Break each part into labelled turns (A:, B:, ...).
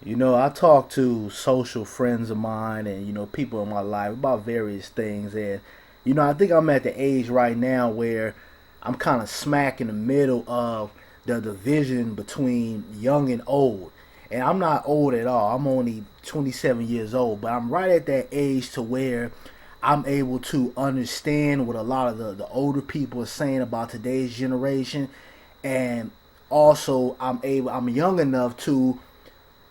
A: I talk to social friends of mine and, people in my life about various things. And, I think I'm at the age right now where I'm kind of smack in the middle of the division between young and old. And I'm not old at all. I'm only 27 years old, but I'm right at that age to where I'm able to understand what a lot of the older people are saying about today's generation. And also I'm young enough to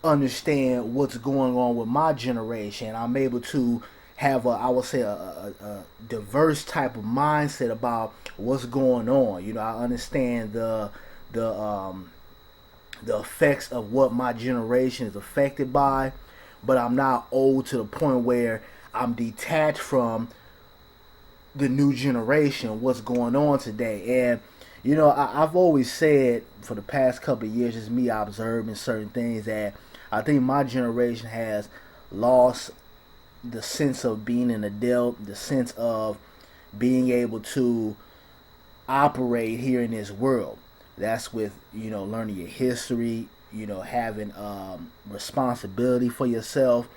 A: understand what's going on with my generation. I'm able to have I would say a diverse type of mindset about what's going on. I understand the um, the effects of what my generation is affected by, but I'm not old to the point where I'm detached from the new generation, what's going on today. And I've always said for the past couple of years, just me observing certain things, that I think my generation has lost the sense of being an adult, the sense of being able to operate here in this world. That's with learning your history, having responsibility for yourself,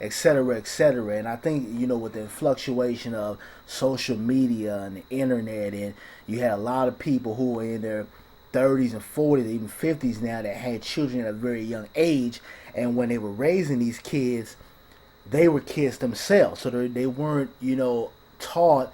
A: etc., etc. And I think with the fluctuation of social media and the internet, and you had a lot of people who were in their 30s and 40s, even 50s now, that had children at a very young age, and when they were raising these kids, they were kids themselves, so they weren't taught.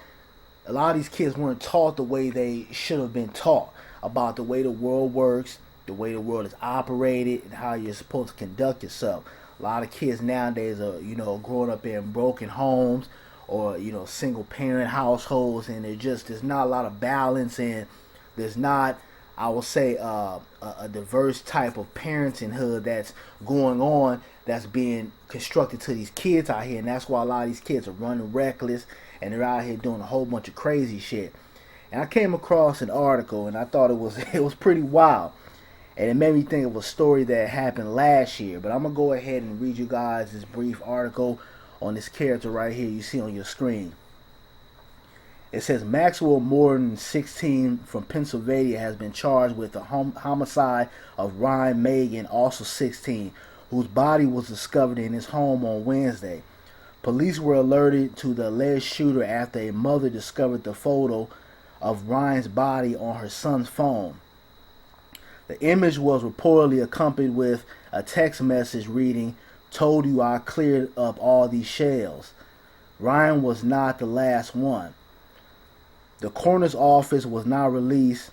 A: A lot of these kids weren't taught the way they should have been taught about the way the world works, the way the world is operated, and how you're supposed to conduct yourself. A lot of kids nowadays are, growing up in broken homes or, single parent households, and there's not a lot of balance, and there's not, I will say, a diverse type of parenthood that's going on, that's being constructed to these kids out here, and that's why a lot of these kids are running reckless, and they're out here doing a whole bunch of crazy shit. And I came across an article, and I thought it was it was pretty wild, and it made me think of a story that happened last year. But I'm gonna go ahead and read you guys this brief article on this character right here you see on your screen. It says Maxwell Morton, 16, from Pennsylvania, has been charged with the homicide of Ryan Megan, also 16, whose body was discovered in his home on Wednesday. Police were alerted to the alleged shooter after a mother discovered the photo of Ryan's body on her son's phone. The image was reportedly accompanied with a text message reading, "Told you I cleared up all these shells." Ryan was not the last one. The coroner's office was not released.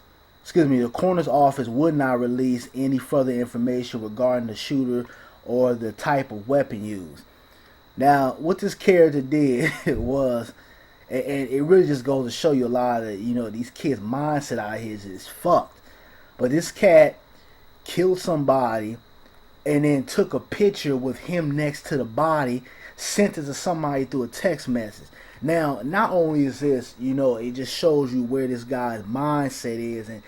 A: The coroner's office would not release any further information regarding the shooter or the type of weapon used. Now, what this character did was, and it really just goes to show you a lot of, these kids' mindset out here is fucked. But this cat killed somebody and then took a picture with him next to the body, sent it to somebody through a text message. Now, not only is this, it just shows you where this guy's mindset is, and,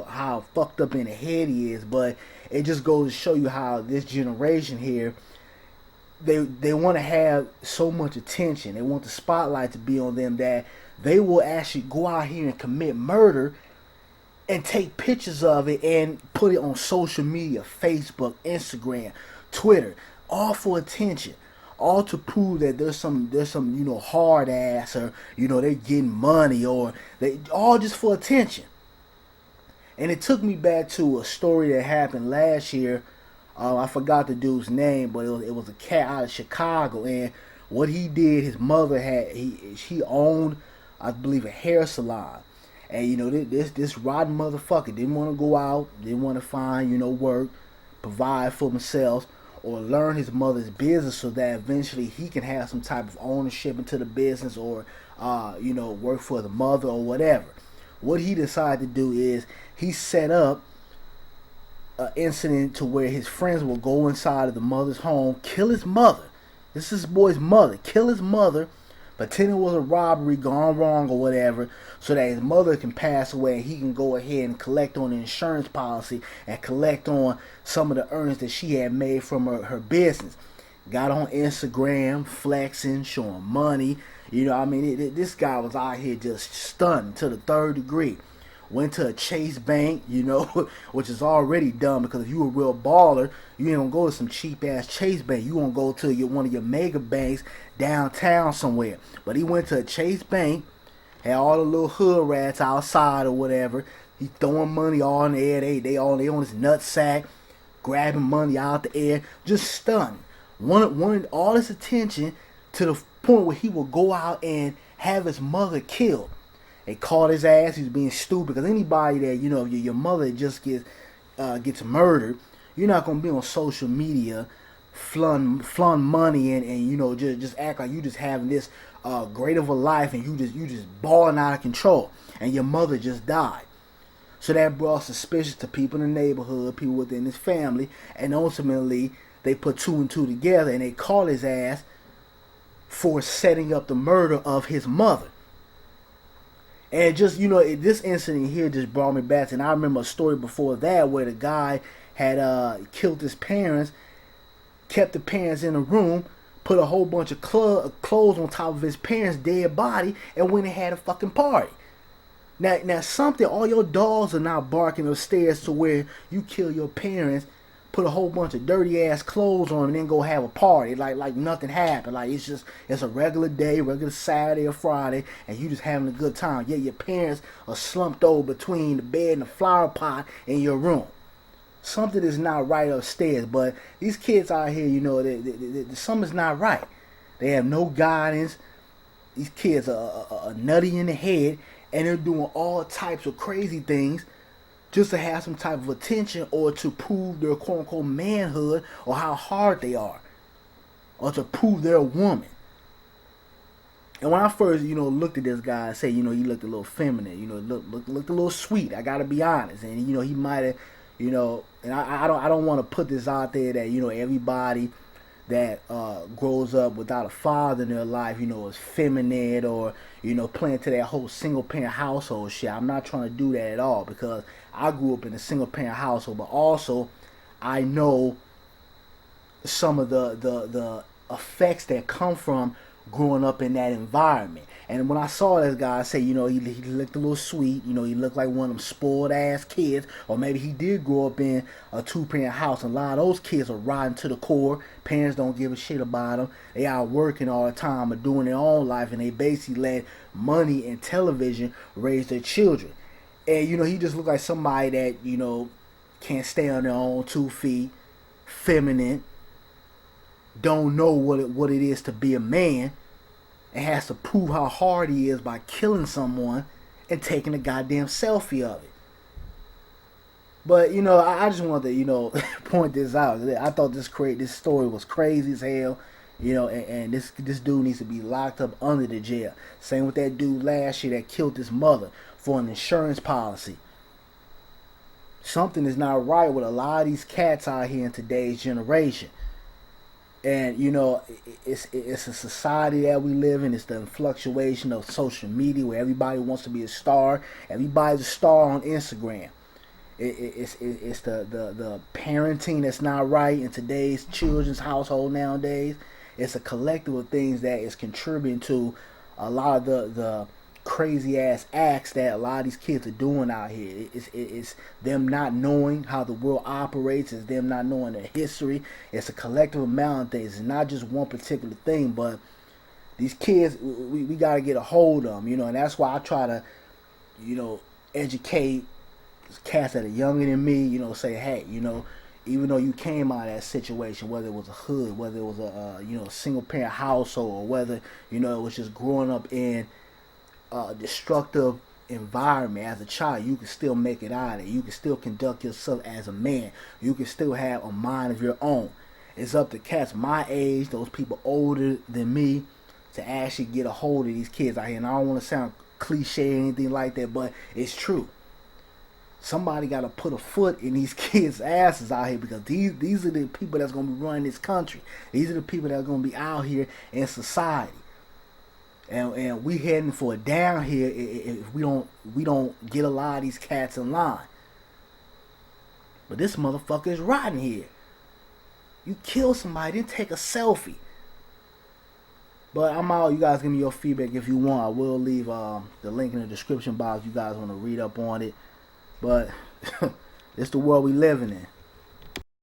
A: how fucked up in the head he is, but it just goes to show you how this generation here, they want to have so much attention. They want the spotlight to be on them, that they will actually go out here and commit murder and take pictures of it and put it on social media, Facebook, Instagram, Twitter, all for attention, all to prove that there's some hard ass, or they're getting money, or they all just for attention. And it took me back to a story that happened last year. I forgot the dude's name, but it was a cat out of Chicago, and what he did, his mother he owned, I believe, a hair salon. And this rotten motherfucker didn't want to go out, didn't want to find work, provide for themselves, or learn his mother's business, so that eventually he can have some type of ownership into the business, or work for the mother or whatever. What he decided to do is he set up an incident to where his friends will go inside of the mother's home, kill his mother. This is his boy's mother. Kill his mother, pretend it was a robbery gone wrong or whatever, so that his mother can pass away and he can go ahead and collect on the insurance policy and collect on some of the earnings that she had made from her business. Got on Instagram, flexing, showing money. This guy was out here just stunned to the third degree. went to a Chase Bank, which is already dumb because if you a real baller, you ain't gonna go to some cheap ass Chase Bank. You gonna go to one of your mega banks downtown somewhere. But he went to a Chase Bank, had all the little hood rats outside or whatever. He throwing money all in the air. They on his nutsack, grabbing money out the air, just stunned. Wanted all his attention to the point where he would go out and have his mother killed. They caught his ass. He was being stupid because anybody that your mother just gets murdered, you're not gonna be on social media flun money and just act like you just having this great of a life and you just balling out of control and your mother just died. So that brought suspicion to people in the neighborhood, people within his family, and ultimately they put two and two together and they caught his ass for setting up the murder of his mother. And just, this incident here just brought me back. And I remember a story before that where the guy had killed his parents, kept the parents in a room, put a whole bunch of clothes on top of his parents' dead body, and went and had a fucking party. Now something, all your dogs are now barking upstairs to where you kill your parents, put a whole bunch of dirty ass clothes on and then go have a party like nothing happened. Like it's a regular day, regular Saturday or Friday, and you just having a good time. Yet your parents are slumped over between the bed and the flower pot in your room. Something is not right upstairs. But these kids out here, something's not right. They have no guidance. These kids are nutty in the head, and they're doing all types of crazy things just to have some type of attention or to prove their quote-unquote manhood or how hard they are or to prove they're a woman. And when I first, looked at this guy, I said, he looked a little feminine, looked a little sweet. I gotta be honest. And, he might have, and I don't want to put this out there that, everybody that grows up without a father in their life, is feminine or, playing to that whole single parent household shit. I'm not trying to do that at all because I grew up in a single parent household, but also I know some of the effects that come from growing up in that environment. And when I saw this guy, I said, he looked a little sweet. He looked like one of them spoiled ass kids. Or maybe he did grow up in a two-parent house. And a lot of those kids are rotten to the core. Parents don't give a shit about them. They out working all the time or doing their own life. And they basically let money and television raise their children. And, he just looked like somebody that, can't stay on their own 2 feet, feminine, don't know what it is to be a man, and has to prove how hard he is by killing someone and taking a goddamn selfie of it. But, I just wanted to, point this out. I thought this story was crazy as hell, and this dude needs to be locked up under the jail. Same with that dude last year that killed his mother for an insurance policy. Something is not right with a lot of these cats out here in today's generation. And, it's a society that we live in. It's the fluctuation of social media where everybody wants to be a star. Everybody's a star on Instagram. It's the parenting that's not right in today's children's household nowadays. It's a collective of things that is contributing to a lot of the crazy ass acts that a lot of these kids are doing out here. It's them not knowing how the world operates. It's them not knowing their history. It's a collective amount of things. It's not just one particular thing, but these kids, we got to get a hold of them, and that's why I try to, educate cats that are younger than me, say, hey, even though you came out of that situation, whether it was a hood, whether it was a single parent household, or whether, it was just growing up in destructive environment as a child, you can still make it out of it. You can still conduct yourself as a man. You can still have a mind of your own. It's up to cats my age, those people older than me, to actually get a hold of these kids out here. And I don't want to sound cliche or anything like that, but it's true. Somebody got to put a foot in these kids' asses out here, because these are the people that's going to be running this country. These are the people that are going to be out here in society. And we heading for it down here if we don't get a lot of these cats in line. But this motherfucker is rotten here. You kill somebody, then take a selfie. But I'm out. You guys give me your feedback if you want. I will leave the link in the description box. You guys want to read up on it. But it's the world we living in.